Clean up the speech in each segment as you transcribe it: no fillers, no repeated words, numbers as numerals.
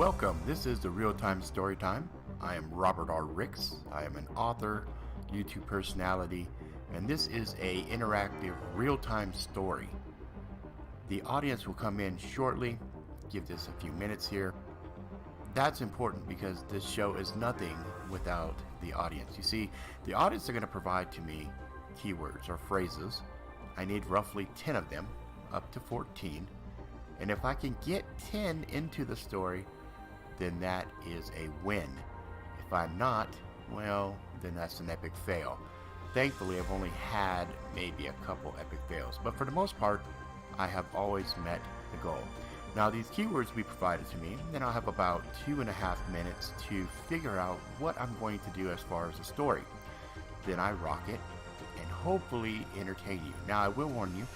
Welcome, this is the Real-Time Storytime. I am Robert R. Ricks. I am an author, YouTube personality, and this is a interactive real-time story. The audience will come in shortly. Give this a few minutes here. That's important because this show is nothing without the audience. You see, the audience are going to provide to me keywords or phrases. I need roughly 10 of them, up to 14. And if I can get 10 into the story, then that is a win. If I'm not, well, then that's an epic fail. Thankfully, I've only had maybe a couple epic fails, but for the most part, I have always met the goal. Now, these keywords will be provided to me, then I'll have about 2.5 minutes to figure out what I'm going to do as far as the story. Then I rock it and hopefully entertain you. Now, I will warn you,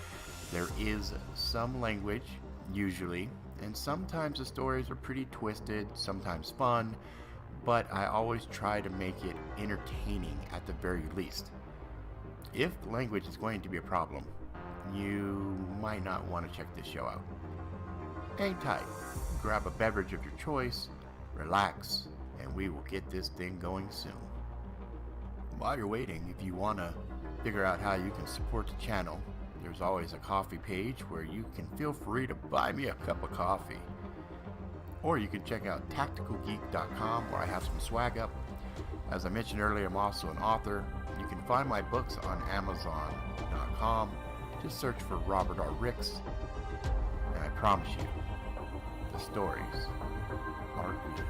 there is some language, usually, and sometimes the stories are pretty twisted, sometimes fun, but I always try to make it entertaining at the very least. If language is going to be a problem, you might not want to check this show out. Hang tight, grab a beverage of your choice, relax, and we will get this thing going soon. While you're waiting, if you want to figure out how you can support the channel, there's always a coffee page where you can feel free to buy me a cup of coffee. Or you can check out tacticalgeek.com where I have some swag up. As I mentioned earlier, I'm also an author. You can find my books on amazon.com. Just search for Robert R. Ricks. And I promise you, the stories are good.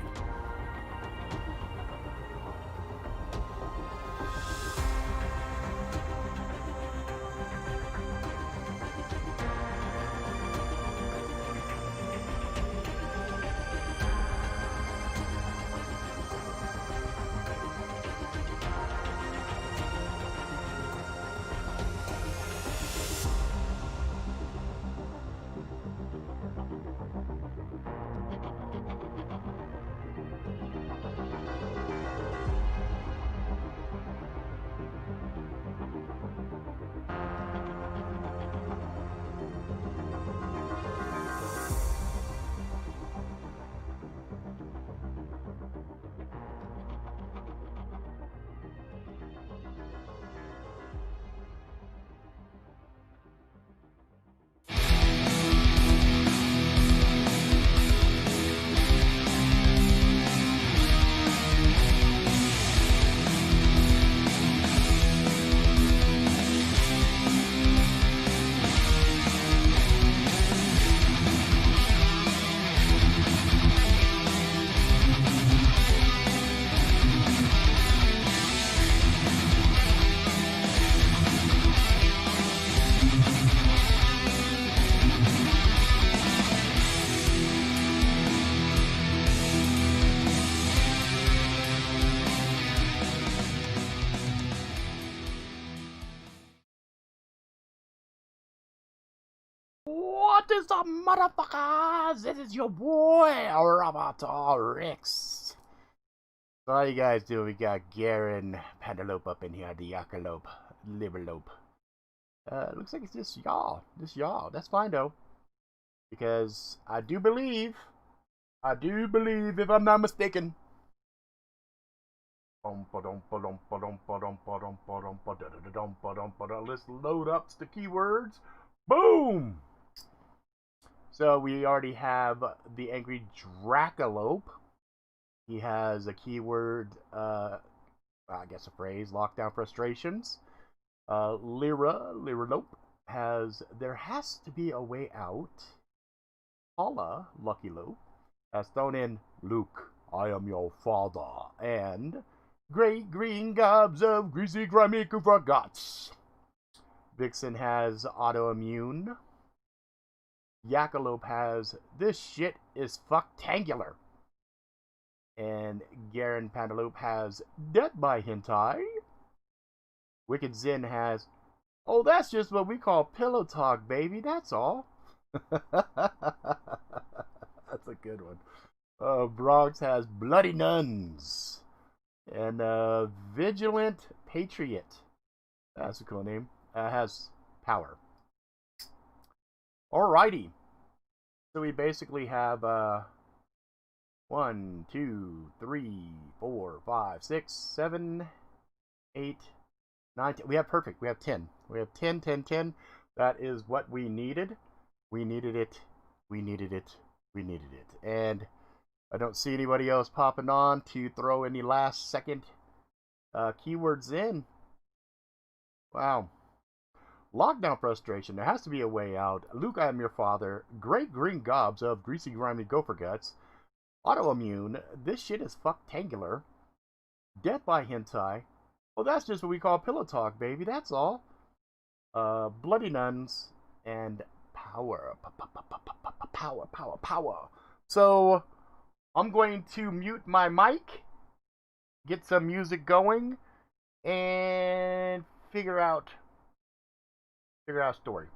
What is up, motherfuckers? This is your boy, Robert R. Ricks. So how you guys doing? We got Garen Pantalope up in here, the Yakalope, Liverlope. Looks like it's just y'all. That's fine though. Because I do believe, if I'm not mistaken. Let's load up the keywords. Boom! So we already have the angry Dracolope. He has a keyword, I guess a phrase, lockdown frustrations. Liralope has there has to be a way out. Paula, Lucky Lope, has thrown in Luke, I am your father, and great green gobs of greasy, grimy, gopher guts. Vixen has Autoimmune. Yakalope has this shit is fucktanguler. And Garen Pantalope has Death by Hentai. Wicked Zen has, oh, that's just what we call pillow talk, baby. That's all. That's a good one. Bronx has Bloody Nuns. And Vigilant Patriot. That's a cool name. Has power. Alrighty. So we basically have 1, 2, 3, 4, 5, 6, 7, 8, 9, 10. We have perfect. We have 10. We have 10, 10, 10. That is what we needed. We needed it. We needed it. We needed it. And I don't see anybody else popping on to throw any last second keywords in. Wow. Lockdown frustration. There has to be a way out. Luke, I am your father. Great green gobs of greasy, grimy gopher guts. Autoimmune. This shit is fucktanguler. Death by hentai. Well, that's just what we call pillow talk, baby. That's all. Bloody nuns and power. Power, power, power. So, I'm going to mute my mic, get some music going, and figure out a story.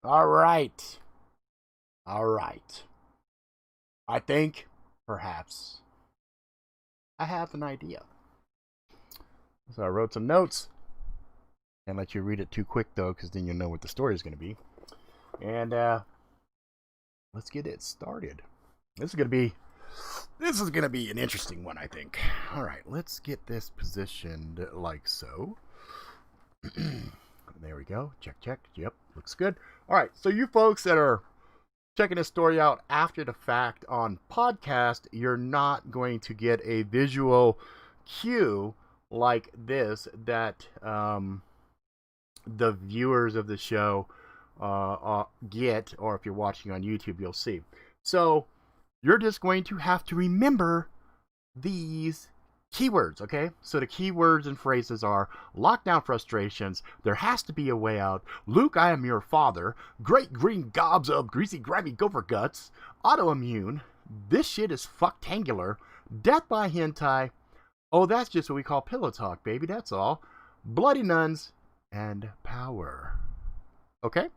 All right. All right. I think, perhaps, I have an idea. So I wrote some notes. Can't let you read it too quick, though, because then you'll know what the story is going to be. And let's get it started. This is going to be an interesting one, I think. All right, let's get this positioned like so. There we go. Check, check. Yep, looks good. All right, so you folks that are checking this story out after the fact on podcast, you're not going to get a visual cue like this that the viewers of the show get, or if you're watching on YouTube, you'll see. So you're just going to have to remember these keywords, okay? So the keywords and phrases are lockdown frustrations, there has to be a way out, Luke, I am your father, great green gobs of greasy, grimy gopher guts, autoimmune, this shit is fucktangular, death by hentai, oh, that's just what we call pillow talk, baby, that's all, bloody nuns, and power. Okay?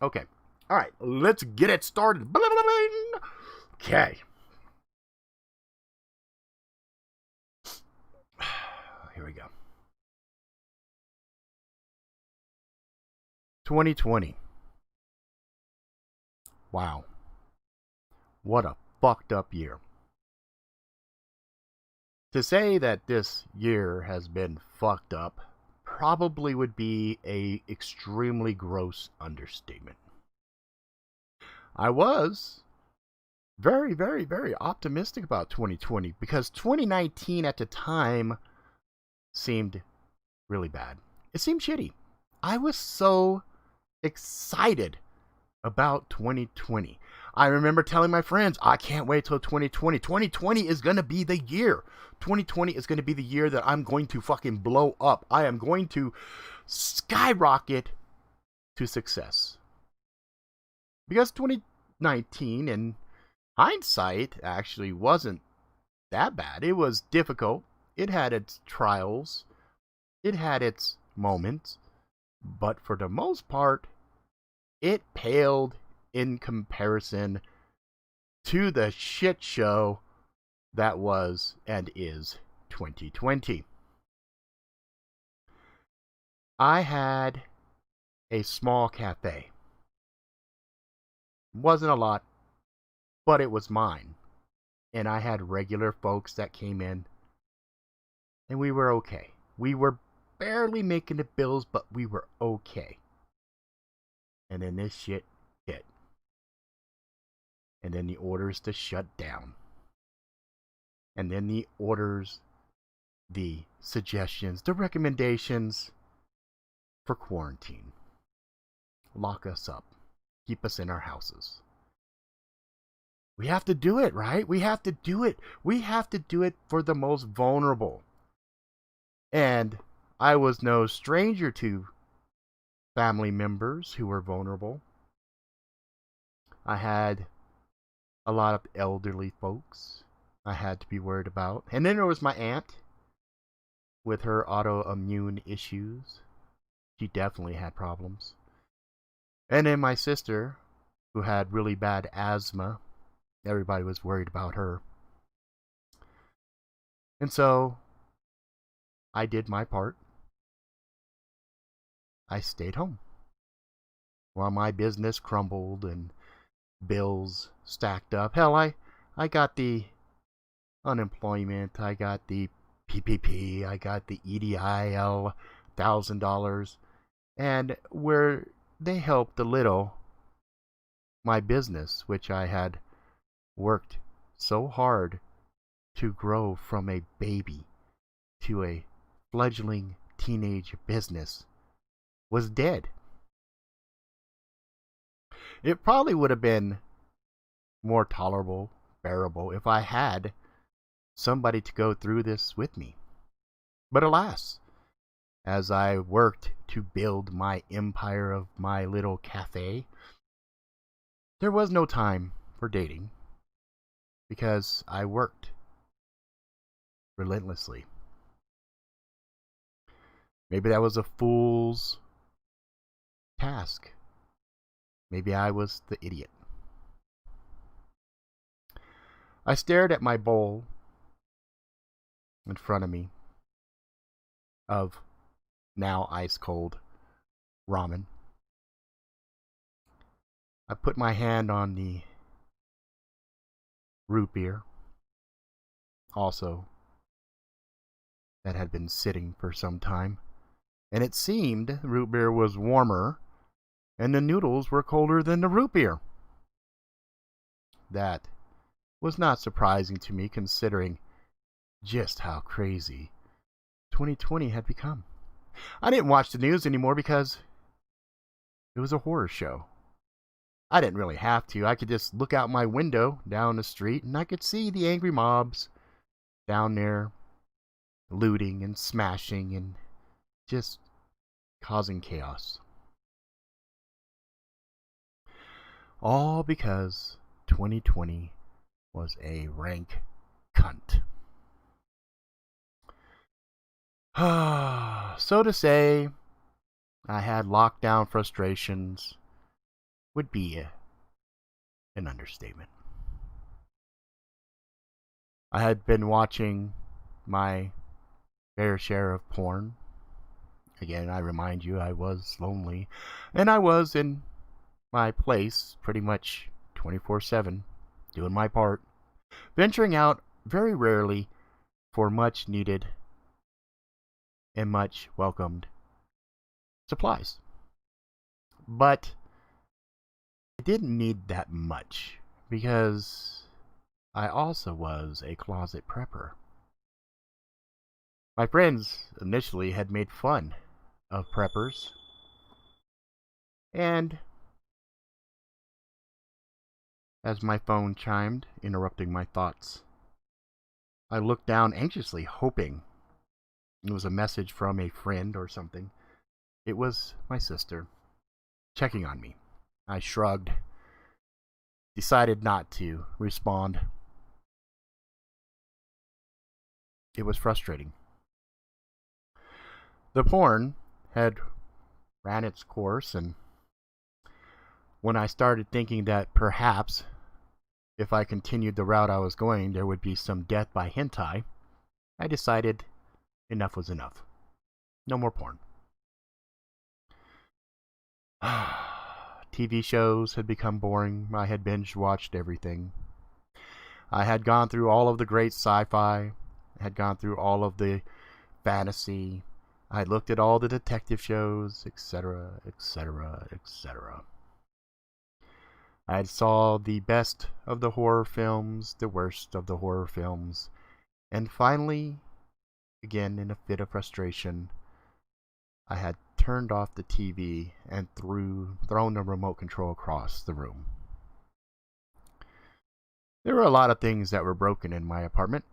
Okay. All right, let's get it started. Okay. Here we go. 2020. Wow. What a fucked up year. To say that this year has been fucked up probably would be a extremely gross understatement. I was very, very, very optimistic about 2020 because 2019 at the time seemed really bad. It seemed shitty. I was so excited about 2020. I remember telling my friends, I can't wait till 2020. 2020 is going to be the year. 2020 is going to be the year that I'm going to fucking blow up. I am going to skyrocket to success. Because 2019, in hindsight, actually wasn't that bad. It was difficult. It had its trials. It had its moments. But for the most part, it paled in comparison to the shit show that was and is 2020. I had a small cafe. Wasn't a lot, but it was mine. And I had regular folks that came in, and we were okay. We were barely making the bills, but we were okay. And then this shit hit. And then the orders to shut down. And then the orders, the suggestions, the recommendations for quarantine. Lock us up. Keep us in our houses. We have to do it, right? We have to do it. We have to do it for the most vulnerable. And I was no stranger to family members who were vulnerable. I had a lot of elderly folks I had to be worried about. And then there was my aunt with her autoimmune issues. She definitely had problems. And then my sister, who had really bad asthma. Everybody was worried about her. And so I did my part. I stayed home while my business crumbled and bills stacked up. Hell, I got the unemployment, I got the PPP, I got the EDIL $1,000, and where they helped a little, my business, which I had worked so hard to grow from a baby to a fledgling teenage business, was dead. It probably would have been more tolerable, bearable, if I had somebody to go through this with me. But alas, as I worked to build my empire of my little cafe, there was no time for dating because I worked relentlessly. Maybe that was a fool's task. Maybe I was the idiot. I stared at my bowl in front of me of now ice cold ramen. I put my hand on the root beer, also that had been sitting for some time, and it seemed the root beer was warmer and the noodles were colder than the root beer. That was not surprising to me considering just how crazy 2020 had become. I didn't watch the news anymore because it was a horror show. I didn't really have to. I could just look out my window down the street and I could see the angry mobs down there looting and smashing and just causing chaos. All because 2020 was a rank cunt. So to say, I had lockdown frustrations would be an understatement. I had been watching my fair share of porn. Again, I remind you, I was lonely, and I was in my place pretty much 24/7, doing my part, venturing out very rarely for much needed and much welcomed supplies. But I didn't need that much because I also was a closet prepper. My friends initially had made fun of preppers, and as my phone chimed, interrupting my thoughts, I looked down anxiously, hoping it was a message from a friend or something. It was my sister, checking on me. I shrugged, decided not to respond. It was frustrating. The porn had ran its course, and when I started thinking that perhaps if I continued the route I was going, there would be some death by hentai, I decided enough was enough. No more porn. TV shows had become boring. I had binge watched everything. I had gone through all of the great sci-fi, had gone through all of the fantasy. I had looked at all the detective shows, etc., etc., etc. I had saw the best of the horror films, the worst of the horror films, and finally, again in a fit of frustration, I had turned off the TV and thrown the remote control across the room. There were a lot of things that were broken in my apartment.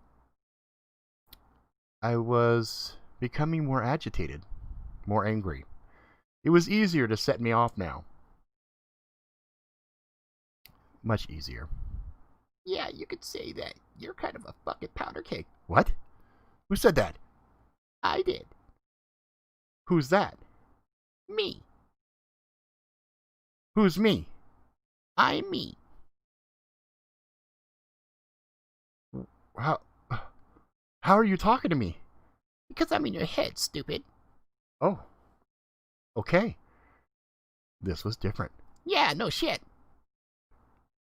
I was becoming more agitated, more angry. It was easier to set me off now. Much easier. Yeah, you could say that. You're kind of a fucking powder keg. What? Who said that? I did. Who's that? Me. Who's me? I'm me. How are you talking to me? Because I'm in your head, stupid. Oh. Okay. This was different. Yeah, no shit.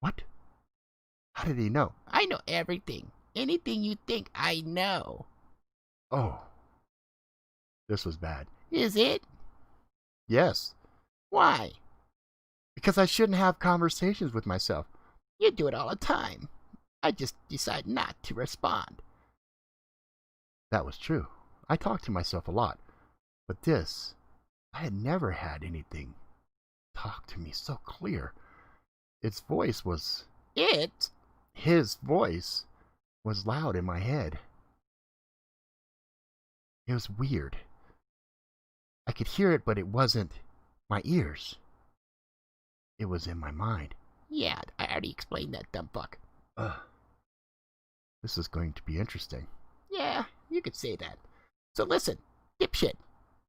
What? How did he know? I know everything. Anything you think, I know. Oh. This was bad. Is it? Yes. Why? Because I shouldn't have conversations with myself. You do it all the time. I just decide not to respond. That was true. I talked to myself a lot. But this, I had never had anything talk to me so clear. Its voice was... His voice was loud in my head. It was weird. I could hear it, but it wasn't my ears. It was in my mind. Yeah, I already explained that, dumb fuck. This is going to be interesting. Yeah, you could say that. So listen, dipshit,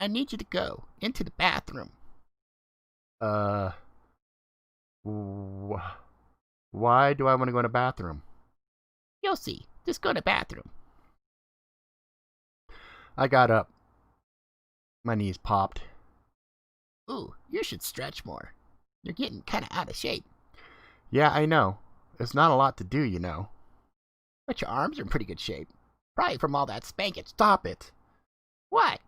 I need you to go into the bathroom. Why do I want to go in the bathroom? You'll see. Just go to the bathroom. I got up. My knees popped. Ooh, you should stretch more. You're getting kind of out of shape. Yeah, I know. It's not a lot to do, you know. But your arms are in pretty good shape. Probably from all that spanking. Stop it. What?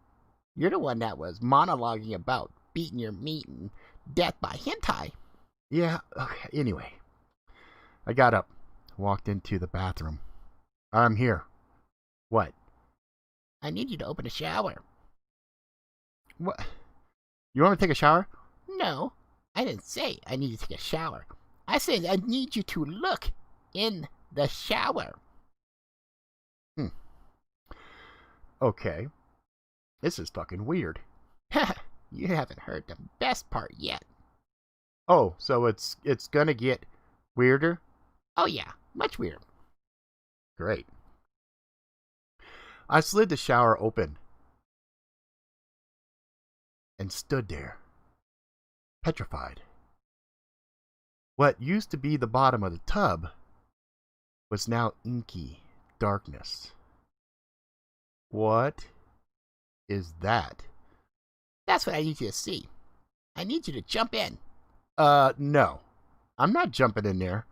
You're the one that was monologuing about beating your meat and death by hentai. Yeah, okay, anyway. I got up, walked into the bathroom. I'm here. What? I need you to open a shower. What? You want me to take a shower? No, I didn't say I need you to take a shower. I said I need you to look in the shower. Okay. This is fucking weird. You haven't heard the best part yet. Oh, so it's gonna get weirder? Oh yeah, much weirder. Great. I slid the shower open. and stood there, petrified. What used to be the bottom of the tub was now inky darkness. What is that? That's what I need you to see. I need you to jump in. No. I'm not jumping in there.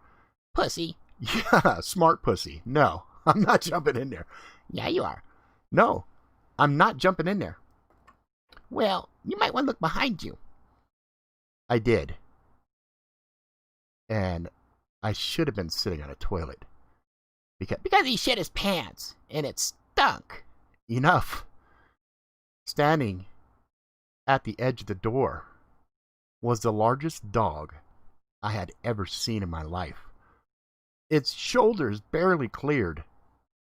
Pussy. Yeah, smart pussy. No, I'm not jumping in there. Yeah, you are. No, I'm not jumping in there. Well, you might want to look behind you. I did. And I should have been sitting on a toilet. Because he shit his pants, and it stunk. Enough. Standing at the edge of the door was the largest dog I had ever seen in my life. Its shoulders barely cleared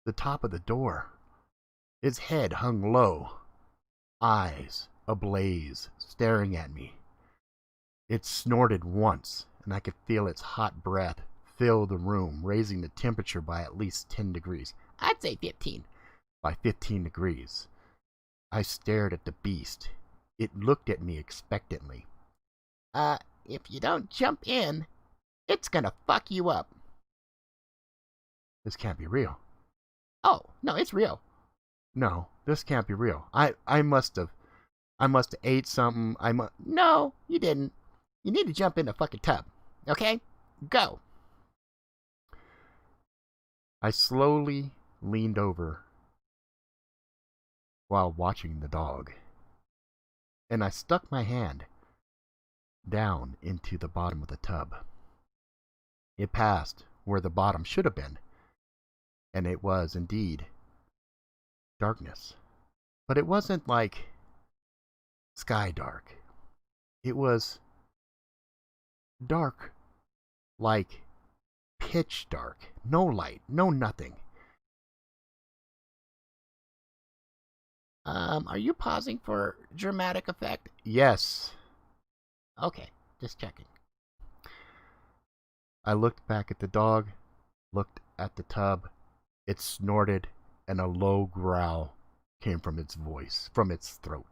the top of the door. Its head hung low, eyes ablaze, staring at me. It snorted once, and I could feel its hot breath fill the room, raising the temperature by at least 10 degrees. I'd say 15. By 15 degrees. I stared at the beast. It looked at me expectantly. If you don't jump in, it's gonna fuck you up. This can't be real. Oh, no, it's real. No, this can't be real. I must have ate something. No, you didn't. You need to jump in the fucking tub. Okay? Go. I slowly leaned over while watching the dog, and I stuck my hand down into the bottom of the tub. It passed where the bottom should have been, and it was indeed darkness. But it wasn't like sky dark. It was dark, like pitch dark. No light, no nothing. Are you pausing for dramatic effect? Yes. Okay, just checking. I looked back at the dog, looked at the tub. It snorted, and a low growl came from its throat.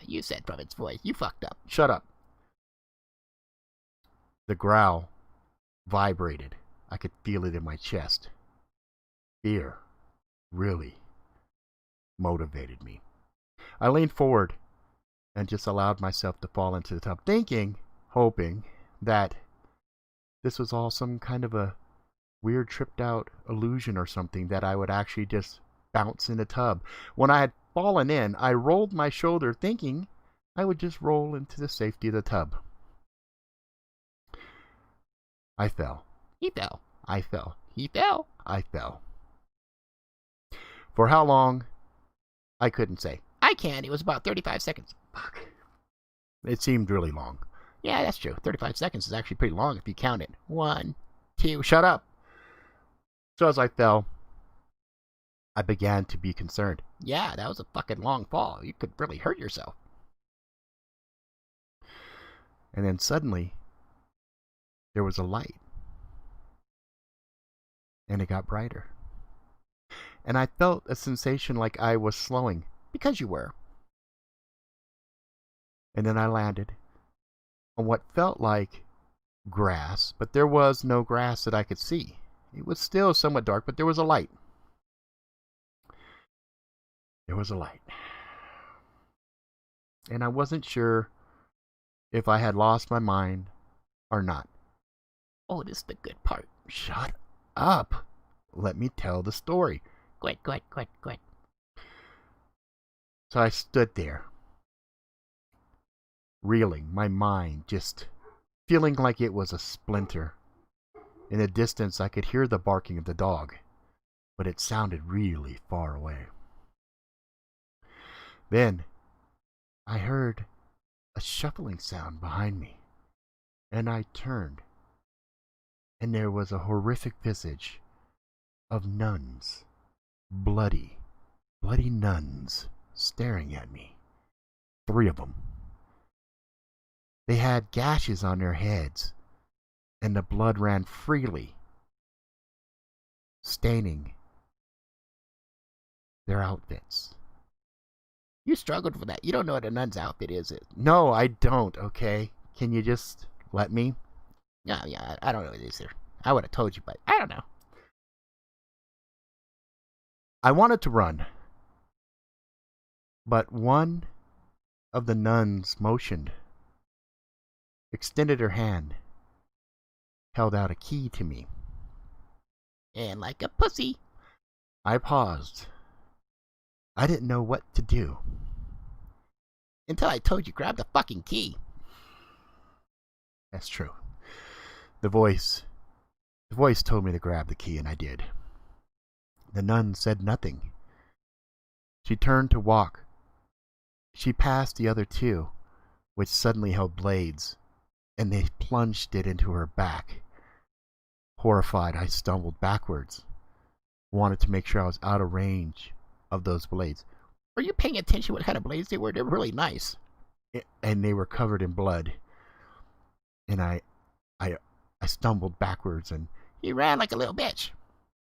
You said from its voice. You fucked up. Shut up. The growl vibrated. I could feel it in my chest. Fear really motivated me. I leaned forward and just allowed myself to fall into the tub, hoping that this was all some kind of a weird tripped out illusion or something, that I would actually just bounce in the tub. When I had fallen in, I rolled my shoulder thinking I would just roll into the safety of the tub. I fell. He fell. I fell. He fell. I fell. For how long? I couldn't say. I can. It was about 35 seconds. Fuck. It seemed really long. Yeah, that's true. 35 seconds is actually pretty long if you count it. 1, 2. Shut up. So as I fell, I began to be concerned. Yeah, that was a fucking long fall. You could really hurt yourself. And then suddenly, there was a light. And it got brighter. And I felt a sensation like I was slowing. Because you were. And then I landed on what felt like grass, but there was no grass that I could see. It was still somewhat dark, but there was a light. There was a light. And I wasn't sure if I had lost my mind or not. Oh, this is the good part. Shut up. Let me tell the story. Go ahead. So I stood there, reeling, my mind just feeling like it was a splinter. In the distance, I could hear the barking of the dog, but it sounded really far away. Then I heard a shuffling sound behind me, and I turned, and there was a horrific visage of nuns, bloody nuns, staring at me. 3 of them. They had gashes on their heads, and the blood ran freely, staining their outfits. You struggled for that. You don't know what a nun's outfit is. No, I don't, okay? Can you just let me? Yeah, I don't know what it is there. I would have told you, but I don't know. I wanted to run, but one of the nuns motioned, extended her hand, held out a key to me. And like a pussy. I paused. I didn't know what to do. Until I told you grab the fucking key. That's true. The voice told me to grab the key, and I did. The nun said nothing. She turned to walk. She passed the other two, which suddenly held blades, and they plunged it into her back. Horrified, I stumbled backwards. Wanted to make sure I was out of range of those blades. Were you paying attention what kind of blades they were? They were really nice. And they were covered in blood. And I stumbled backwards, and You ran like a little bitch.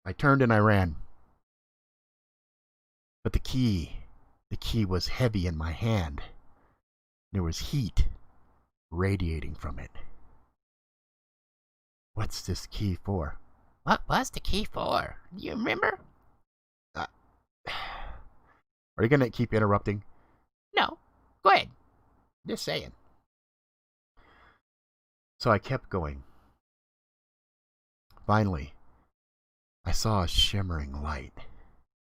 I turned and I ran. But the key was heavy in my hand. There was heat radiating from it. What's this key for? What was the key for? Do you remember? Are you going to keep interrupting? No. Go ahead. Just saying. So I kept going. Finally, I saw a shimmering light.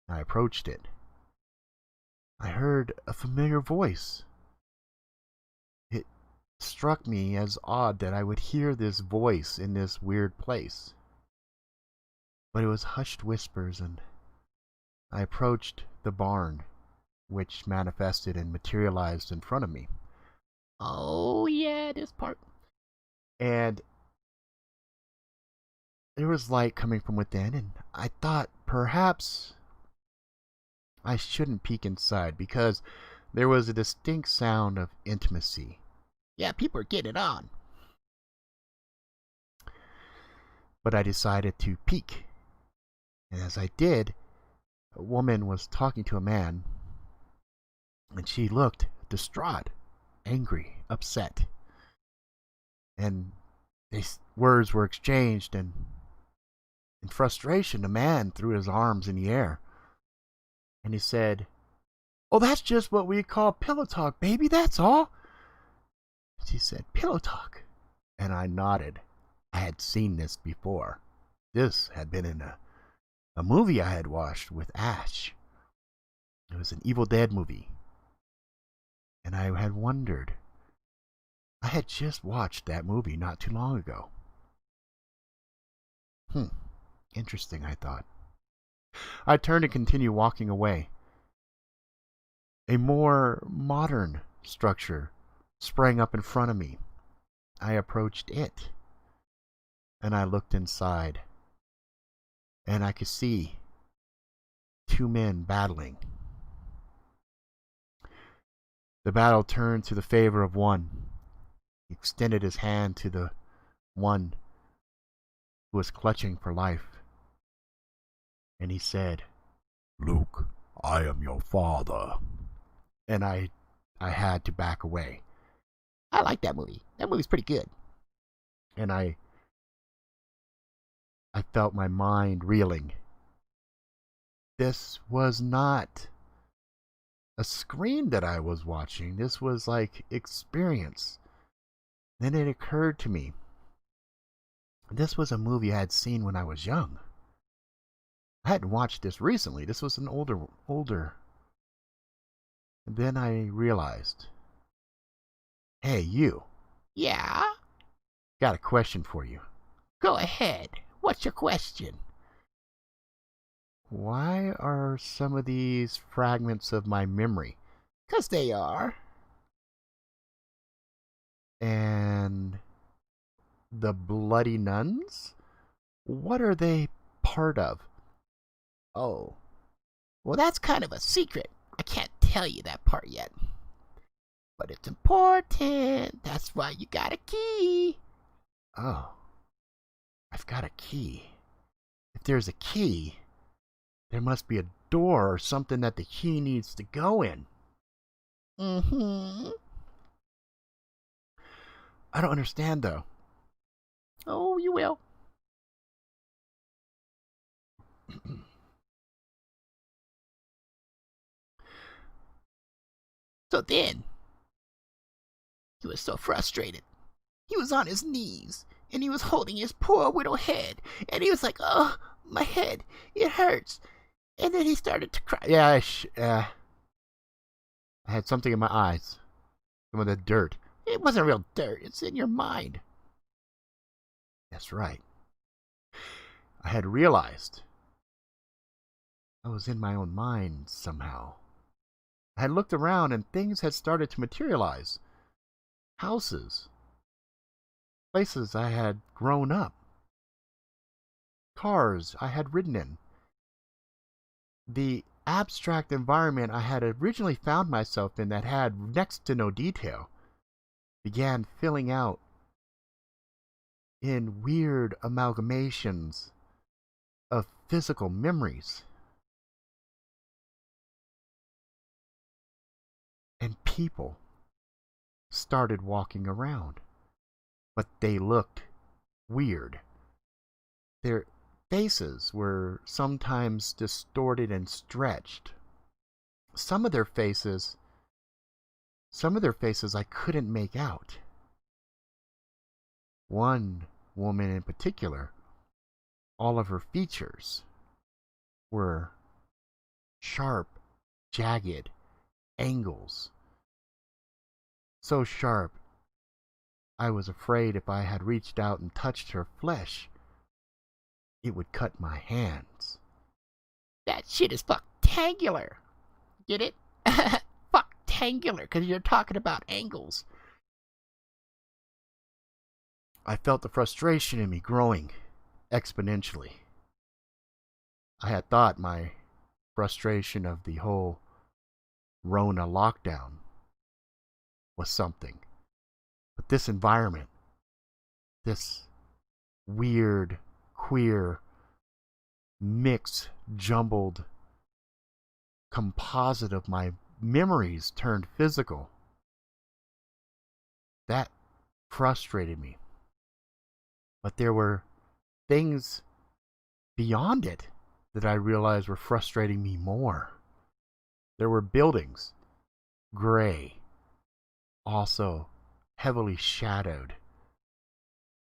I approached it. I heard a familiar voice. It struck me as odd that I would hear this voice in this weird place. But it was hushed whispers, and I approached the barn, which manifested and materialized in front of me. Oh, yeah, this part. And there was light coming from within, and I thought perhaps I shouldn't peek inside because there was a distinct sound of intimacy. Yeah, people are getting it on. But I decided to peek. And as I did, a woman was talking to a man, and she looked distraught, angry, upset. And these words were exchanged, and in frustration, the man threw his arms in the air. And he said, "Oh, that's just what we call pillow talk, baby, that's all." She said, "Pillow talk." And I nodded. I had seen this before. This had been in a movie I had watched with Ash. It was an Evil Dead movie. And I had wondered. I had just watched that movie not too long ago. Interesting, I thought. I turned and continued walking away. A more modern structure sprang up in front of me. I approached it, and I looked inside, and I could see two men battling. The battle turned to the favor of one. He extended his hand to the one who was clutching for life, and he said, "Luke, I am your father." And I had to back away. I like that movie. That movie's pretty good. And I felt my mind reeling. This was not a screen that I was watching. This was like experience. Then it occurred to me. This was a movie I had seen when I was young. I hadn't watched this recently. This was an older. And then I realized, hey, you. Yeah? Got a question for you. Go ahead. What's your question? Why are some of these fragments of my memory? 'Cause they are. And the bloody nuns? What are they part of? Oh. Well, that's kind of a secret. I can't tell you that part yet. But it's important. That's why you got a key. Oh. I've got a key. If there's a key, there must be a door or something that the key needs to go in. Mm-hmm. I don't understand, though. Oh, you will. So then, he was so frustrated. He was on his knees, and he was holding his poor little head, and he was like, "Oh, my head, it hurts." And then he started to cry. Yeah, I had something in my eyes. Some of the dirt. It wasn't real dirt. It's in your mind. That's right. I had realized I was in my own mind somehow. I had looked around and things had started to materialize. Houses. Places I had grown up. Cars I had ridden in. The abstract environment I had originally found myself in that had next to no detail began filling out in weird amalgamations of physical memories. And people started walking around, but they looked weird. Their faces were sometimes distorted and stretched. Some of their faces I couldn't make out. One woman in particular, all of her features were sharp, jagged angles. So sharp, I was afraid if I had reached out and touched her flesh, it would cut my hands. That shit is fucktanguler. Get it? Fucktangular, because you're talking about angles. I felt the frustration in me growing exponentially. I had thought my frustration of the whole Rona lockdown was something. But this environment, this weird, queer, mixed, jumbled composite of my memories turned physical, that frustrated me. But there were things beyond it that I realized were frustrating me more. There were buildings, gray, also heavily shadowed,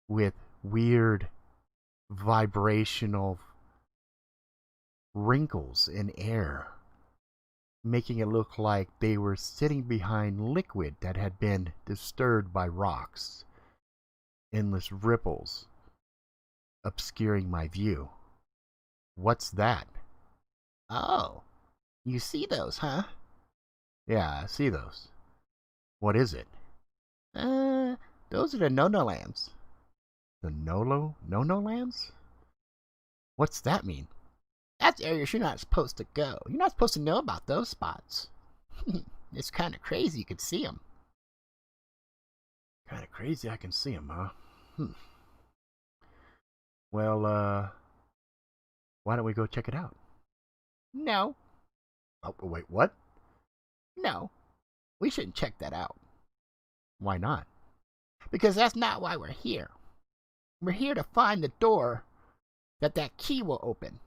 with weird vibrational wrinkles in air, making it look like they were sitting behind liquid that had been disturbed by rocks. Endless ripples obscuring my view. What's that? Oh, you see those, huh? Yeah, I see those. What is it? Those are the no-no lands. The no-no lands? What's that mean? That's areas you're not supposed to go. You're not supposed to know about those spots. It's kind of crazy you could see them. Kind of crazy I can see them, huh? Well, why don't we go check it out? No, Oh, wait, what? no. We shouldn't check that out. Why not? Because that's not why we're here. We're here to find the door that key will open.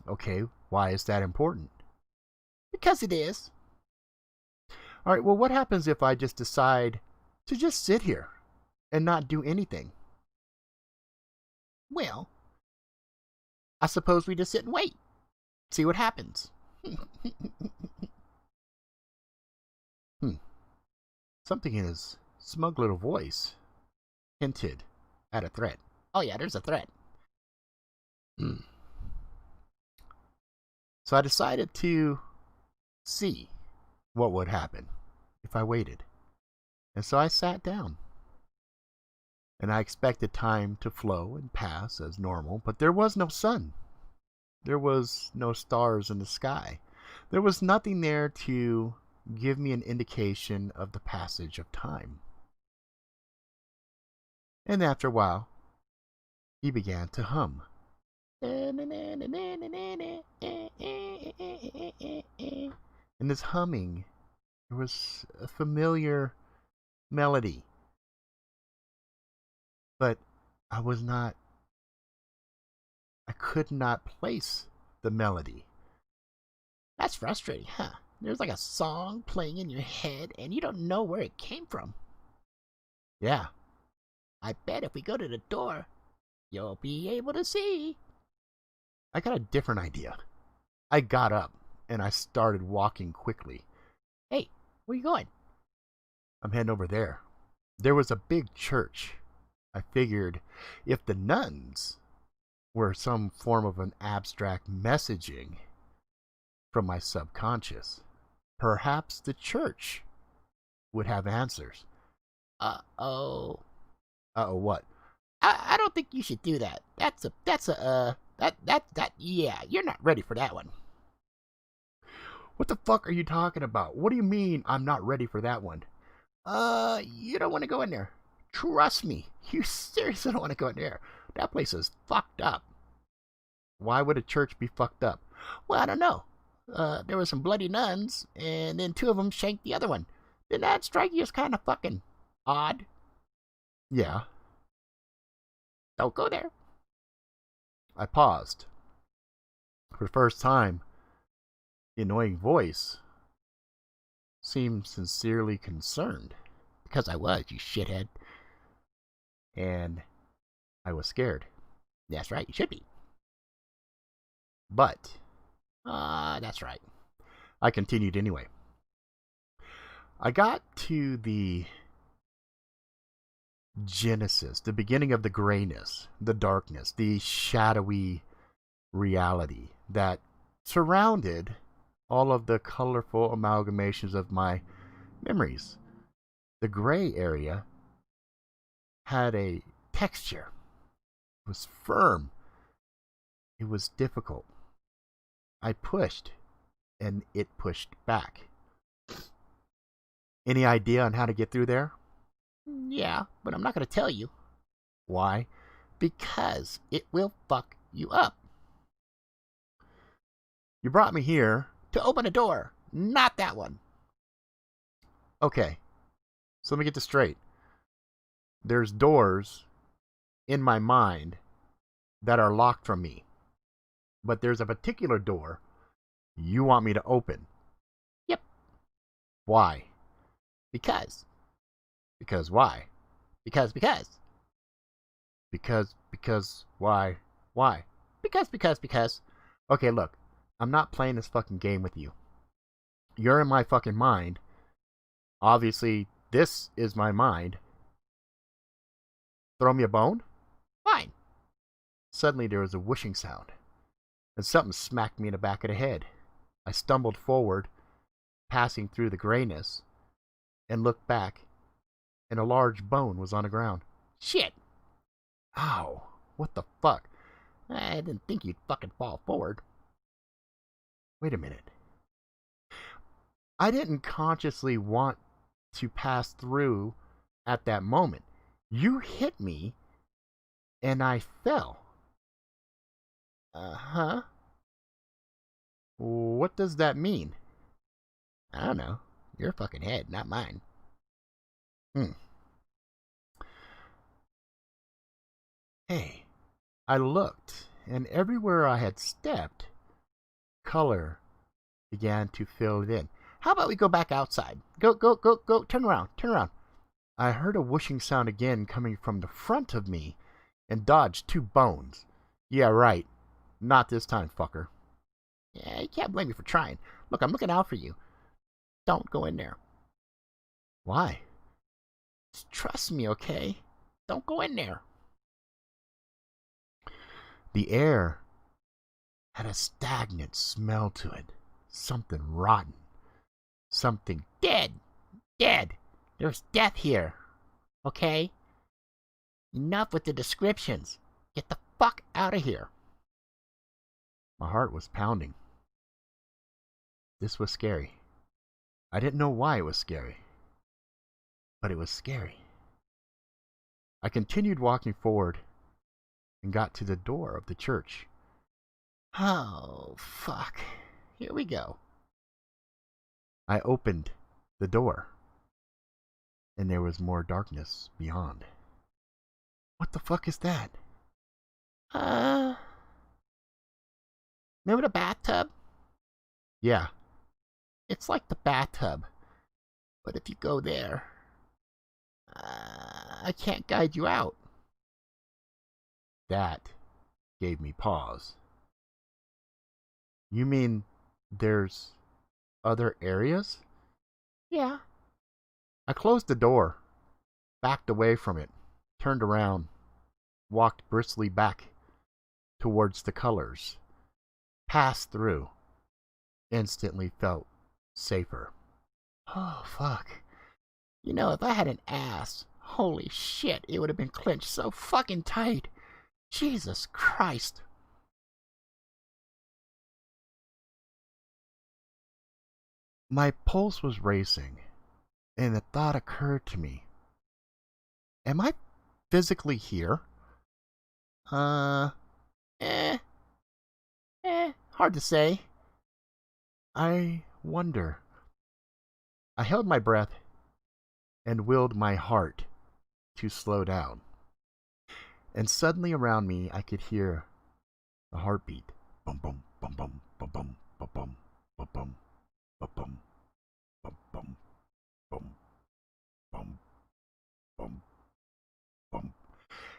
Okay, why is that important? Because it is. All right, well, what happens if I just decide to just sit here and not do anything? Well, I suppose we just sit and wait. See what happens. Something in his smug little voice hinted at a threat. Oh yeah, there's a threat. So I decided to see what would happen if I waited. And so I sat down. And I expected time to flow and pass as normal, but there was no sun. There was no stars in the sky. There was nothing there to give me an indication of the passage of time. And after a while, he began to hum. And this humming There was a familiar melody, but I could not place the melody. That's frustrating, huh? There's like a song playing in your head and you don't know where it came from. Yeah. I bet if we go to the door, you'll be able to see. I got a different idea. I got up and I started walking quickly. Hey, where you going? I'm heading over there. There was a big church. I figured if the nuns were some form of an abstract messaging from my subconscious, perhaps the church would have answers. Uh-oh. Uh-oh, what? I don't think you should do that. Yeah, you're not ready for that one. What the fuck are you talking about? What do you mean I'm not ready for that one? You don't want to go in there. Trust me. You seriously don't want to go in there. That place is fucked up. Why would a church be fucked up? Well, I don't know. There were some bloody nuns, and then two of them shanked the other one. Didn't that strike you as kind of fucking odd? Yeah. Don't go there. I paused. For the first time, the annoying voice seemed sincerely concerned. Because I was, you shithead. And I was scared. That's right, you should be. But that's right. I continued anyway. I got to the genesis, the beginning of the grayness, the darkness, the shadowy reality that surrounded all of the colorful amalgamations of my memories. The gray area had a texture. It was firm. It was difficult. I pushed, and it pushed back. Any idea on how to get through there? Yeah, but I'm not going to tell you. Why? Because it will fuck you up. You brought me here to open a door, not that one. Okay, so let me get this straight. There's doors in my mind that are locked from me. But there's a particular door you want me to open. Yep. Why? Because. Because why? Because. Because why? Why? Because. Okay, look. I'm not playing this fucking game with you. You're in my fucking mind. Obviously, this is my mind. Throw me a bone? Fine. Suddenly there was a whooshing sound, and something smacked me in the back of the head. I stumbled forward, passing through the grayness, and looked back, and a large bone was on the ground. Shit. Ow. What the fuck? I didn't think you'd fucking fall forward. Wait a minute. I didn't consciously want to pass through at that moment. You hit me, and I fell. Uh-huh. What does that mean? I don't know. Your fucking head, not mine. Hey, I looked, and everywhere I had stepped, color began to fill it in. How about we go back outside? Go. Turn around. I heard a whooshing sound again coming from the front of me and dodged two bones. Yeah, right. Not this time, fucker. Yeah, you can't blame me for trying. Look, I'm looking out for you. Don't go in there. Why? Just trust me, okay? Don't go in there. The air had a stagnant smell to it. Something rotten. Something dead. There's death here. Okay? Enough with the descriptions. Get the fuck out of here. My heart was pounding. This was scary. I didn't know why it was scary, but it was scary. I continued walking forward and got to the door of the church. Oh, fuck. Here we go. I opened the door. And there was more darkness beyond. What the fuck is that? Remember the bathtub? Yeah. It's like the bathtub. But if you go there, I can't guide you out. That gave me pause. You mean there's other areas? Yeah. I closed the door, backed away from it, turned around, walked briskly back towards the colors, passed through, instantly felt safer. Oh, fuck. You know, if I had an ass, holy shit, it would have been clenched so fucking tight. Jesus Christ. My pulse was racing, and the thought occurred to me. Am I physically here? Hard to say. I wonder. I held my breath and willed my heart to slow down. And suddenly around me I could hear a heartbeat. Bum bum bum bum bum bum bum bum bum bum bum bum bum bum bum bum bum.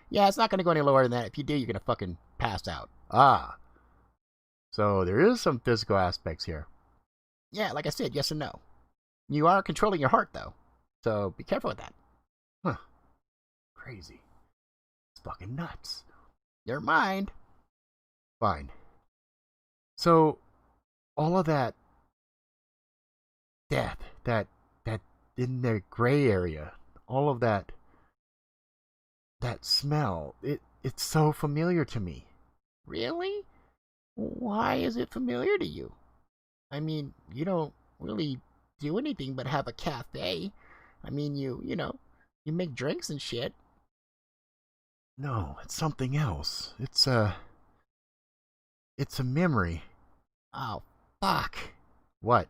Yeah, it's not going to go any lower than that. If you do, you're going to fucking pass out. Ah. So there is some physical aspects here. Yeah, like I said, yes and no. You are controlling your heart, though. So be careful with that. Huh. Crazy. It's fucking nuts. Your mind. Fine. So, all of that death, that in the gray area, all of that smell, it's so familiar to me. Really? Why is it familiar to you? I mean, you don't really do anything but have a cafe. I mean, you make drinks and shit. No, it's something else. It's a memory. Oh, fuck. What?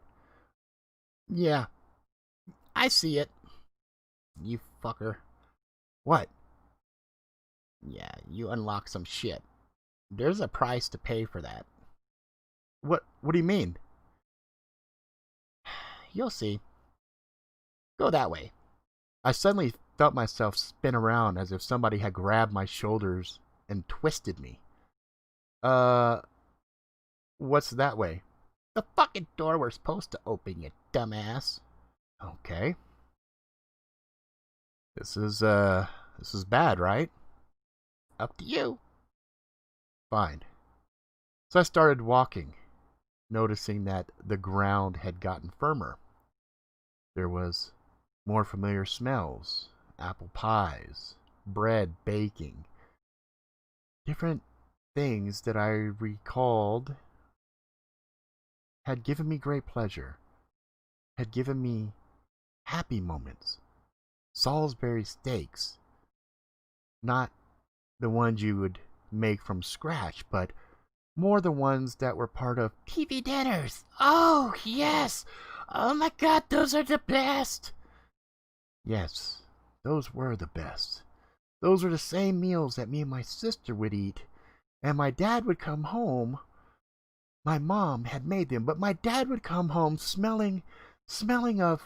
Yeah. I see it. You fucker. What? Yeah, you unlock some shit. There's a price to pay for that. What do you mean? You'll see. Go that way. I suddenly felt myself spin around as if somebody had grabbed my shoulders and twisted me. What's that way? The fucking door we're supposed to open, you dumbass. Okay. This is bad, right? Up to you. Fine. So I started walking, noticing that the ground had gotten firmer. There was more familiar smells, apple pies, bread baking, different things that I recalled had given me great pleasure, had given me happy moments. Salisbury steaks, not the ones you would make from scratch, but more the ones that were part of TV dinners. Oh, yes. Oh my god, those are the best. Yes, those were the best. Those were the same meals that me and my sister would eat, and my dad would come home. My mom had made them, but my dad would come home smelling of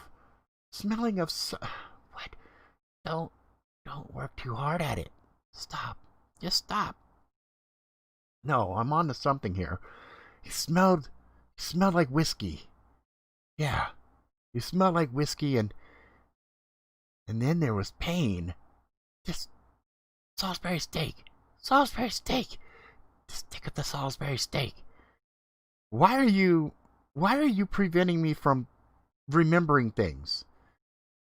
What? Don't work too hard at it. Stop. Just stop. No, I'm on to something here. He smelled like whiskey. Yeah, he smelled like whiskey, and then there was pain. Just Salisbury steak. Salisbury steak. Just stick with the Salisbury steak. Why are you preventing me from remembering things?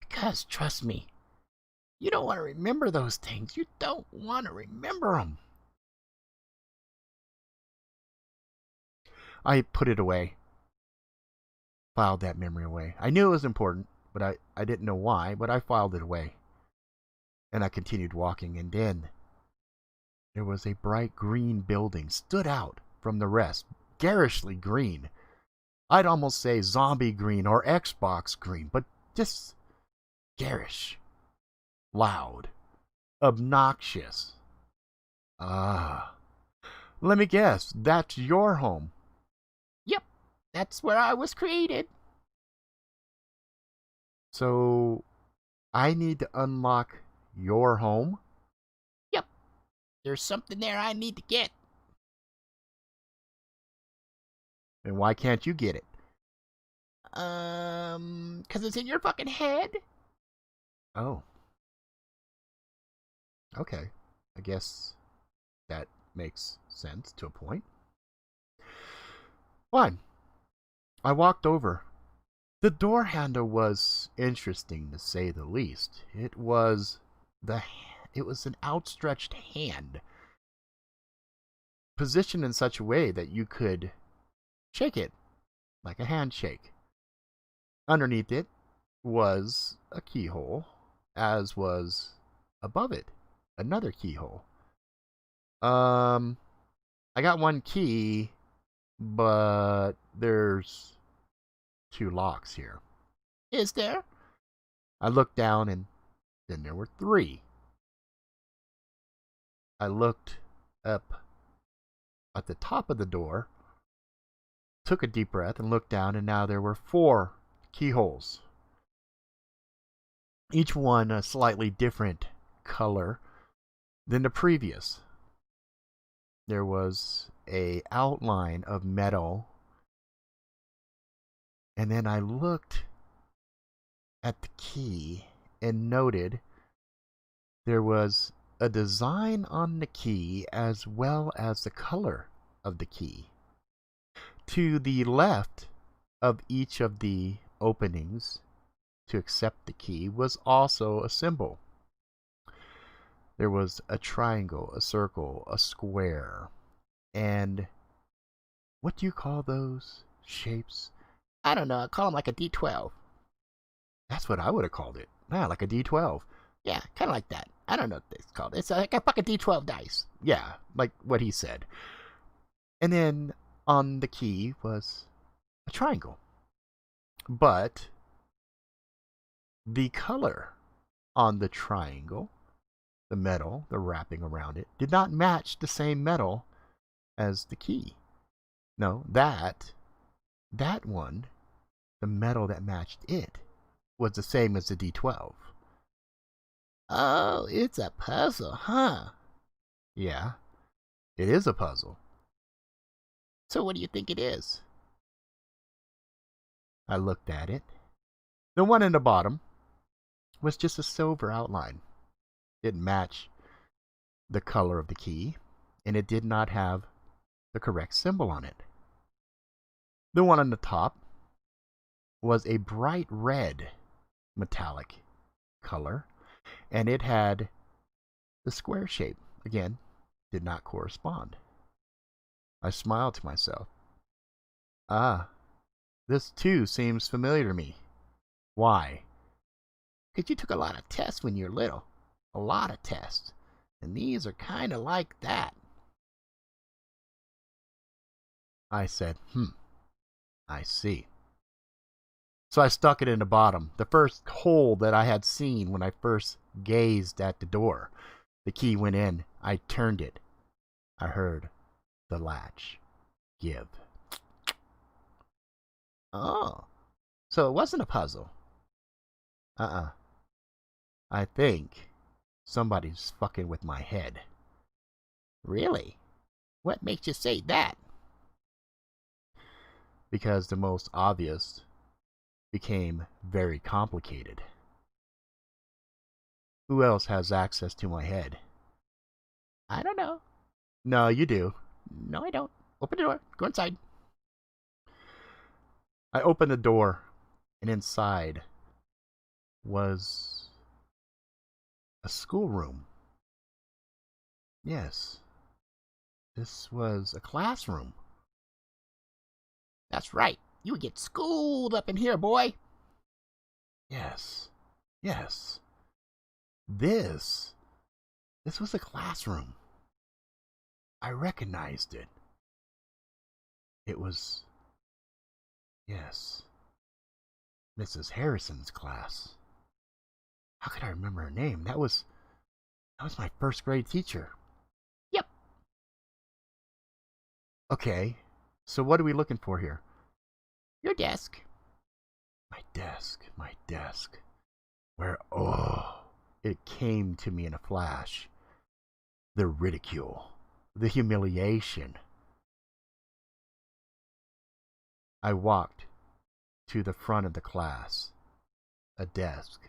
Because, trust me, you don't want to remember those things. You don't want to remember them. I put it away. Filed that memory away. I knew it was important, but I didn't know why, but I filed it away. And I continued walking, and then there was a bright green building stood out from the rest, garishly green. I'd almost say zombie green or Xbox green, but Just garish, loud, obnoxious. Ah, let me guess, that's your home. Yep, that's where I was created. So, I need to unlock your home? Yep, there's something there I need to get. And why can't you get it? 'Cause it's in your fucking head. Oh. Okay. I guess that makes sense to a point. Fine. I walked over. The door handle was interesting to say the least. It was an outstretched hand, positioned in such a way that you could shake it like a handshake. Underneath it was a keyhole, as was above it another keyhole. I got one key, but there's 2 locks here. Is there? I looked down and then there were 3. I looked up at the top of the door, took a deep breath and looked down, and now there were 4 keyholes. Each one a slightly different color than the previous. There was a outline of metal, and then I looked at the key and noted there was a design on the key as well as the color of the key. To the left of each of the openings to accept the key was also a symbol. There was a triangle, a circle, a square, and what do you call those shapes? I don't know. I call them like a D12. That's what I would have called it. Yeah, like a D12. Yeah, kind of like that. I don't know what it's called. It's like a fucking D12 dice. Yeah, like what he said. And then on the key was a triangle. But the color on the triangle, the metal, the wrapping around it, did not match the same metal as the key. No, that one, the metal that matched it, was the same as the D12. Oh, it's a puzzle, huh? Yeah, it is a puzzle. So what do you think it is? I looked at it. The one in the bottom was just a silver outline. It didn't match the color of the key, and it did not have the correct symbol on it. The one on the top was a bright red metallic color, and it had the square shape. Again, did not correspond. I smiled to myself. Ah, this too seems familiar to me. Why? Because you took a lot of tests when you were little. A lot of tests. And these are kind of like that. I said, I see. So I stuck it in the bottom, the first hole that I had seen when I first gazed at the door. The key went in. I turned it. I heard the latch give. Oh, so it wasn't a puzzle. I think somebody's fucking with my head. Really? What makes you say that? Because the most obvious became very complicated. Who else has access to my head? I don't know. No, you do. No, I don't. Open the door. Go inside. I opened the door, and inside was a schoolroom. Yes, this was a classroom. That's right. You would get schooled up in here, boy. Yes, yes. This was a classroom. I recognized it. It was, yes, Mrs. Harrison's class. How could I remember her name? That was my first grade teacher. Yep. Okay, so what are we looking for here? Your desk. My desk. Where, oh, it came to me in a flash. The ridicule, the humiliation. I walked to the front of the class, a desk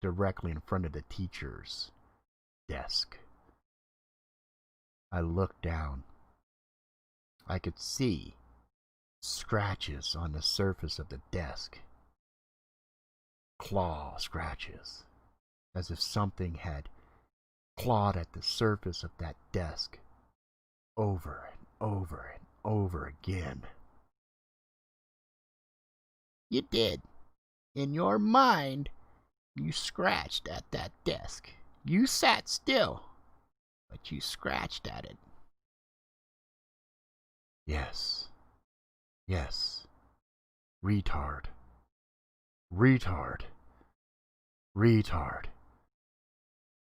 directly in front of the teacher's desk. I looked down. I could see scratches on the surface of the desk. Claw scratches, as if something had clawed at the surface of that desk over and over and over again. You did. In your mind, you scratched at that desk. You sat still, but you scratched at it. Yes. Retard.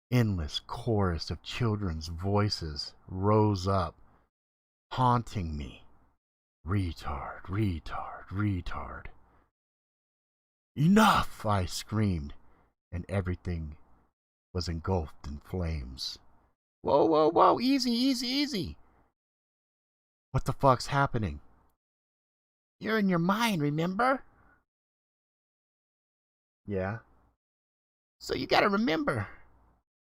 Endless chorus of children's voices rose up, haunting me. Retard. Enough! I screamed, and everything was engulfed in flames. Whoa, easy. What the fuck's happening? You're in your mind, remember? Yeah? So you gotta remember,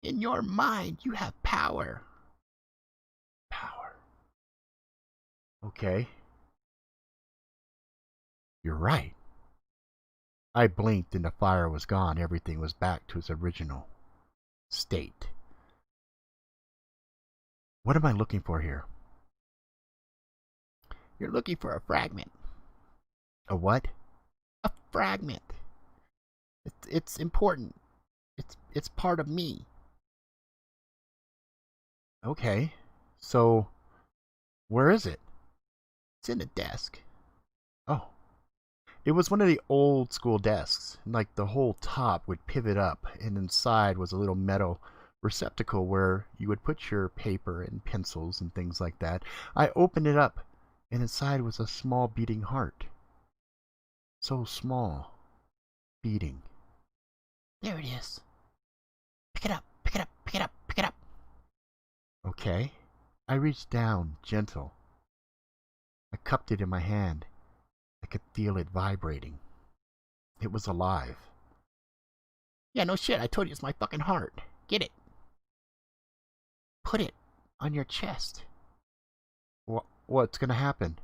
in your mind, you have power. Power. Okay. You're right. I blinked and the fire was gone. Everything was back to its original state. What am I looking for here? You're looking for a fragment. A what? A fragment. It's important. It's part of me. Okay. So, where is it? It's in the desk. Oh. It was one of the old school desks. Like the whole top would pivot up, and inside was a little metal receptacle where you would put your paper and pencils and things like that. I opened it up, and inside was a small beating heart. So small. Beating. There it is. Pick it up. Okay. I reached down, gentle. I cupped it in my hand. I could feel it vibrating. It was alive. Yeah, no shit. I told you it's my fucking heart. Get it. Put it on your chest. What's gonna happen?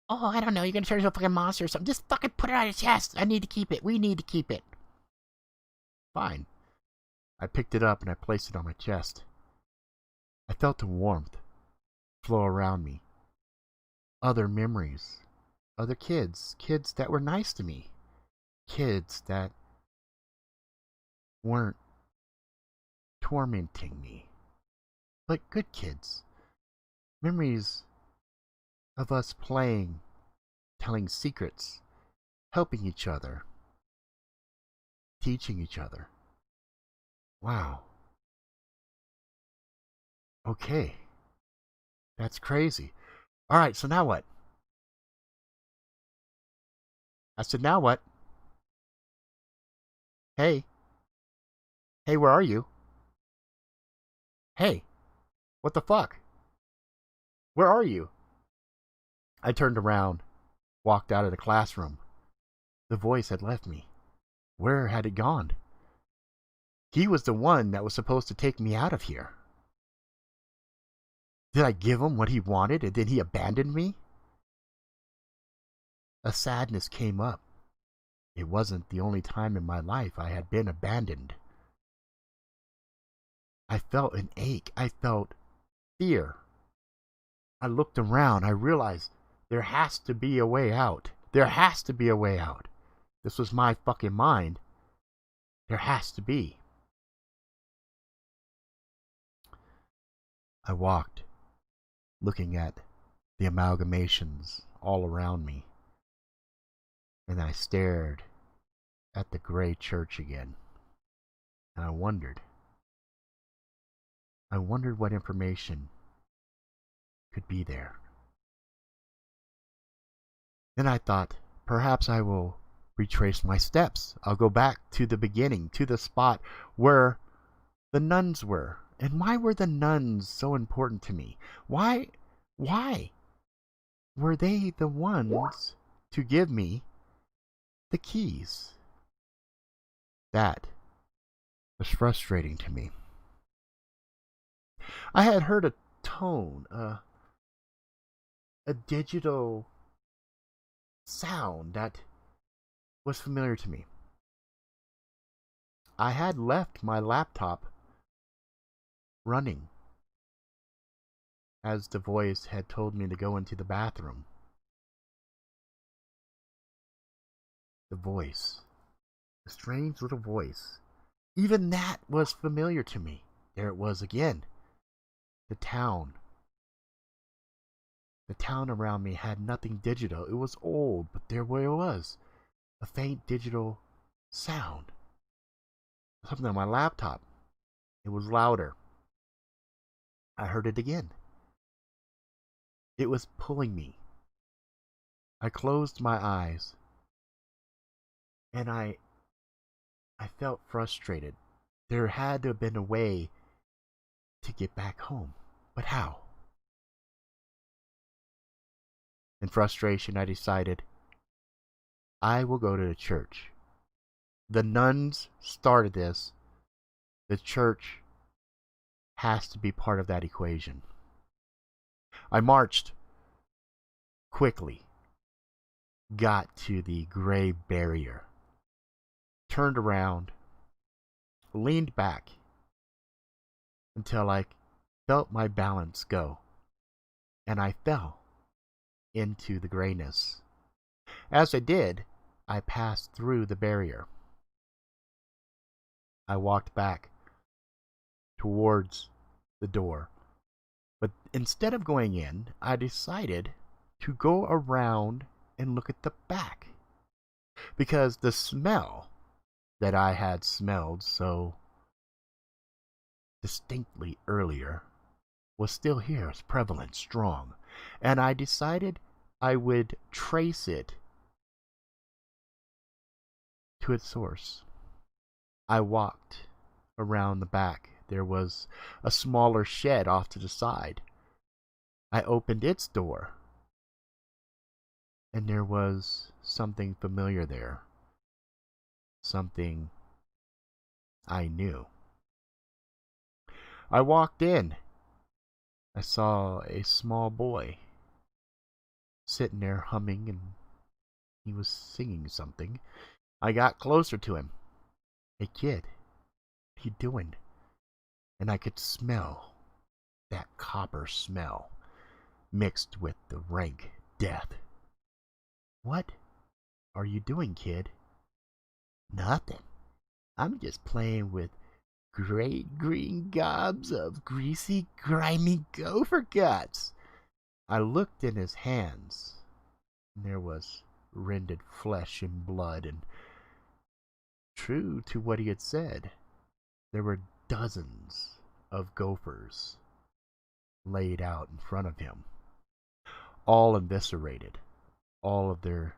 Oh, I don't know. You're gonna turn into a fucking monster or something. Just fucking put it on your chest. I need to keep it. We need to keep it. Fine. I picked it up and I placed it on my chest. I felt the warmth flow around me. Other memories. Other kids. Kids that were nice to me. Kids that weren't tormenting me. But good kids. Memories of us playing, telling secrets, helping each other, teaching each other. Wow. Okay. That's crazy. All right, so now what? I said, now what? Hey. Hey, where are you? Hey. What the fuck? Where are you? I turned around, walked out of the classroom. The voice had left me. Where had it gone? He was the one that was supposed to take me out of here. Did I give him what he wanted and then he abandoned me? A sadness came up. It wasn't the only time in my life I had been abandoned. I felt an ache. I felt fear. I looked around. I realized there has to be a way out. There has to be a way out. This was my fucking mind. There has to be. I walked, looking at the amalgamations all around me. And I stared at the gray church again. And I wondered what information could be there. Then I thought, perhaps I will retrace my steps. I'll go back to the beginning, to the spot where the nuns were. And why were the nuns so important to me? Why were they the ones to give me the keys? That was frustrating to me. I had heard a tone, a digital sound that was familiar to me. I had left my laptop running as the voice had told me to go into the bathroom. The voice. The strange little voice. Even that was familiar to me. There it was again. The town. The town around me had nothing digital. It was old, but there it was. A faint digital sound. Something on my laptop. It was louder. I heard it again. It was pulling me. I closed my eyes. And I felt frustrated. There had to have been a way to get back home. But how? In frustration, I decided I will go to the church. The nuns started this. The church has to be part of that equation. I marched quickly, got to the gray barrier, turned around, leaned back until I felt my balance go, and I fell into the grayness. As I did, I passed through the barrier. I walked back towards the door, but instead of going in, I decided to go around and look at the back, because the smell that I had smelled so distinctly earlier was still here, it was prevalent, strong, and I decided I would trace it to its source. I walked around the back. There was a smaller shed off to the side. I opened its door, and there was something familiar there. Something I knew. I walked in. I saw a small boy sitting there humming, and he was singing something. I got closer to him. Hey kid, what you doing? And I could smell that copper smell mixed with the rank death. What are you doing, kid? Nothing. I'm just playing with great green gobs of greasy, grimy gopher guts. I looked in his hands, and there was rended flesh and blood, and true to what he had said, there were dozens of gophers laid out in front of him, all eviscerated, all of their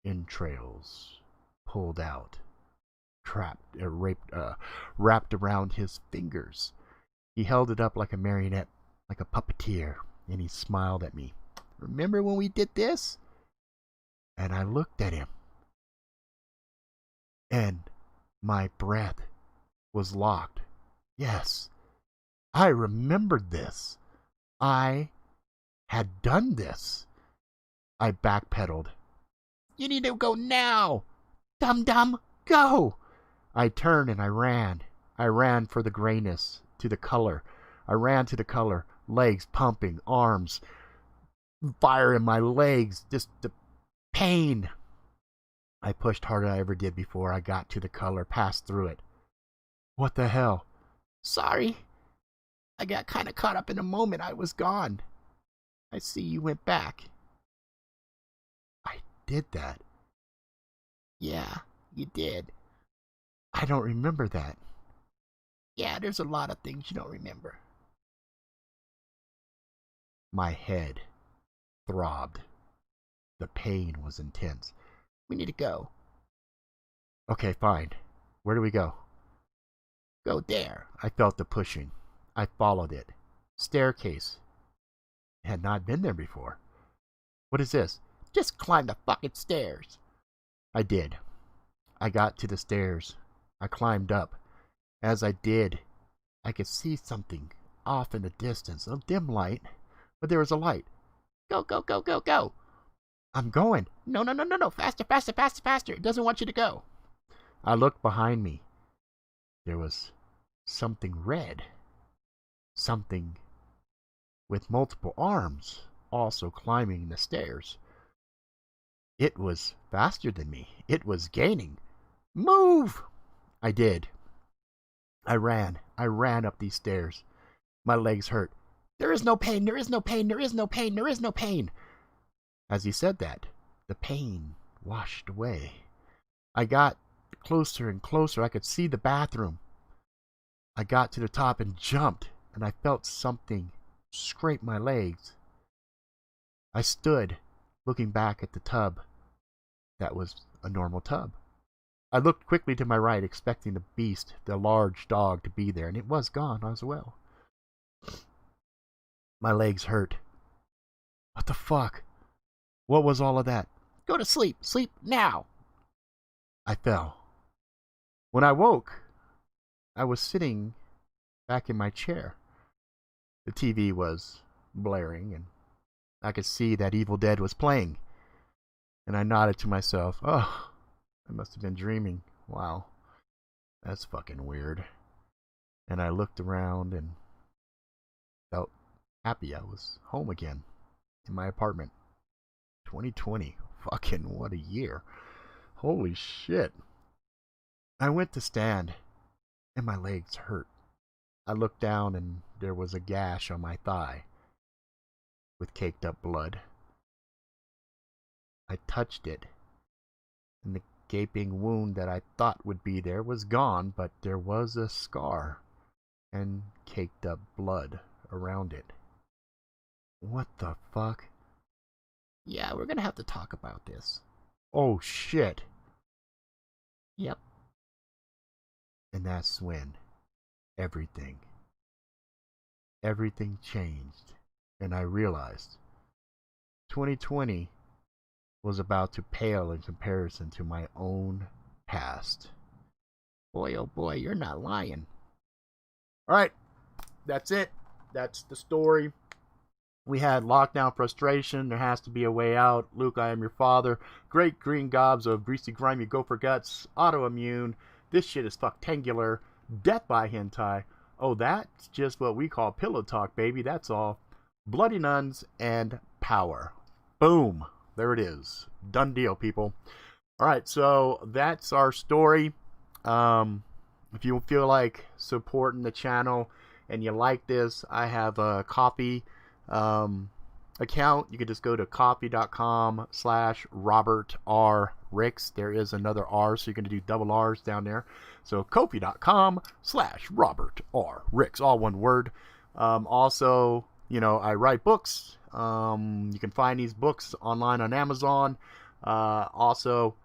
entrails pulled out, wrapped around his fingers. He held it up like a marionette, like a puppeteer, and he smiled at me. Remember when we did this? And I looked at him, and my breath was locked. Yes, I remembered this. I had done this. I backpedaled. You need to go now! Dum-dum, go! I turned and I ran. I ran for the grayness, to the color. I ran to the color, legs pumping, arms, fire in my legs, just the pain. I pushed harder than I ever did before. I got to the color, passed through it. What the hell? Sorry. I got kind of caught up in the moment. I was gone. I see you went back. I did that. Yeah, you did. I don't remember that. Yeah, there's a lot of things you don't remember. My head throbbed. The pain was intense. We need to go. Okay, fine. Where do we go? Go there. I felt the pushing. I followed it. Staircase. Had not been there before. What is this? Just climb the fucking stairs. I did. I got to the stairs. I climbed up. As I did, I could see something off in the distance, a dim light, but there was a light. Go, go, go, go, go. I'm going. No, no, no, no, no. Faster, faster, faster, faster. It doesn't want you to go. I looked behind me. There was something red. Something with multiple arms also climbing the stairs. It was faster than me. It was gaining. Move! I did. I ran up these stairs. My legs hurt. There is no pain, there is no pain, there is no pain, there is no pain. As he said that, the pain washed away. I got closer and closer. I could see the bathroom. I got to the top and jumped, and I felt something scrape my legs. I stood, looking back at the tub. That was a normal tub. I looked quickly to my right, expecting the beast, the large dog, to be there, and it was gone as well. My legs hurt. What the fuck? What was all of that? Go to sleep. Sleep now. I fell. When I woke, I was sitting back in my chair. The TV was blaring, and I could see that Evil Dead was playing. And I nodded to myself. Oh, I must have been dreaming. Wow, that's fucking weird. And I looked around and felt happy I was home again in my apartment. 2020. Fucking what a year. Holy shit. I went to stand, and my legs hurt. I looked down, and there was a gash on my thigh with caked up blood. I touched it, and the gaping wound that I thought would be there was gone, but there was a scar and caked up blood around it. What the fuck? Yeah, we're gonna have to talk about this. Oh shit. Yep. And that's when everything changed, and I realized 2020 was about to pale in comparison to my own past. Boy, oh boy, you're not lying. Alright, that's it. That's the story. We had lockdown frustration. There has to be a way out. Luke, I am your father. Great green gobs of greasy, grimy gopher guts. Autoimmune. This shit is fucktanguler. Death by hentai. Oh, that's just what we call pillow talk, baby. That's all. Bloody nuns and power. Boom. There it is. Done deal, people. Alright, so that's our story. If you feel like supporting the channel and you like this, I have a Ko-fi account. You can just go to ko-fi.com/Robert R. Ricks. There is another R, so you're going to do double R's down there. So ko-fi.com/Robert R. Ricks, all one word. Also, you know, I write books. You can find these books online on Amazon. Also,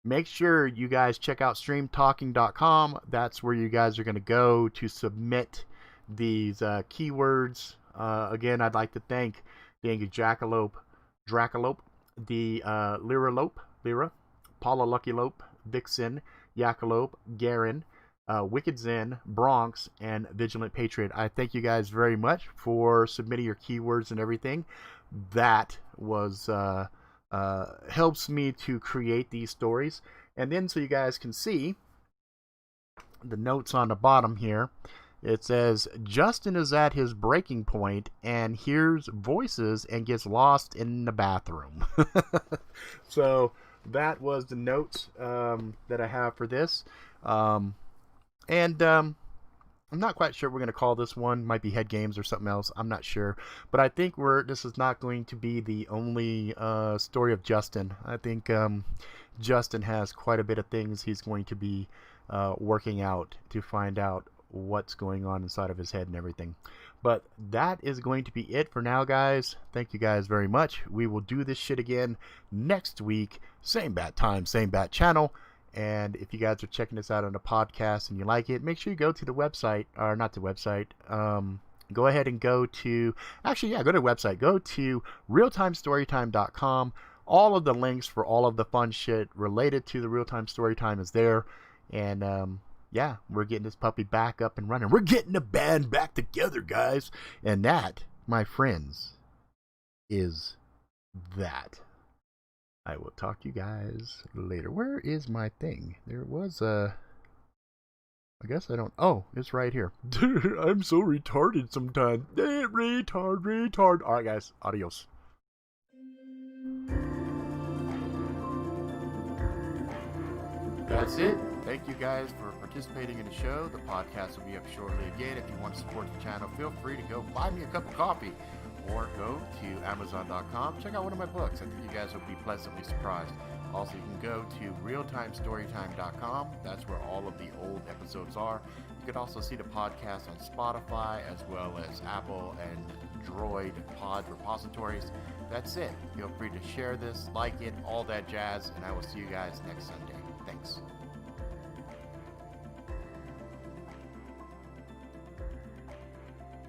make sure you guys check out streamtalking.com. That's where you guys are going to go to submit these keywords. Again, I'd like to thank the Angry Jackalope, the Lyra, Paula Lucky Lope, Vixen, Yakalope, Garen, Wicked Zen, Bronx, and Vigilant Patriot. I thank you guys very much for submitting your keywords and everything. That was helps me to create these stories. And then so you guys can see the notes on the bottom here. It says, Justin is at his breaking point and hears voices and gets lost in the bathroom. So that was the notes that I have for this. I'm not quite sure we're going to call this one. Might be Head Games or something else. I'm not sure. But I think this is not going to be the only story of Justin. I think Justin has quite a bit of things he's going to be working out to find out what's going on inside of his head and everything. But that is going to be it for now, guys. Thank you guys very much. We will do this shit again next week. Same bat time, same bat channel. And if you guys are checking this out on a podcast and you like it, make sure you go to the website, or not the website. Go ahead and go to, actually, yeah, go to the website. Go to realtimestorytime.com. All of the links for all of the fun shit related to the Real-Time Storytime is there. And yeah, we're getting this puppy back up and running. We're getting the band back together, guys. And that, my friends, is that. I will talk to you guys later. Where is my thing? There was a... I guess I don't... Oh, it's right here. I'm so retarded sometimes. Retard. Alright, guys. Adios. That's it. Thank you guys for participating in the show. The podcast will be up shortly again. If you want to support the channel, feel free to go buy me a cup of coffee or go to Amazon.com. Check out one of my books. I think you guys will be pleasantly surprised. Also, you can go to realtimestorytime.com. That's where all of the old episodes are. You can also see the podcast on Spotify as well as Apple and Droid pod repositories. That's it. Feel free to share this, like it, all that jazz, and I will see you guys next Sunday. Thanks.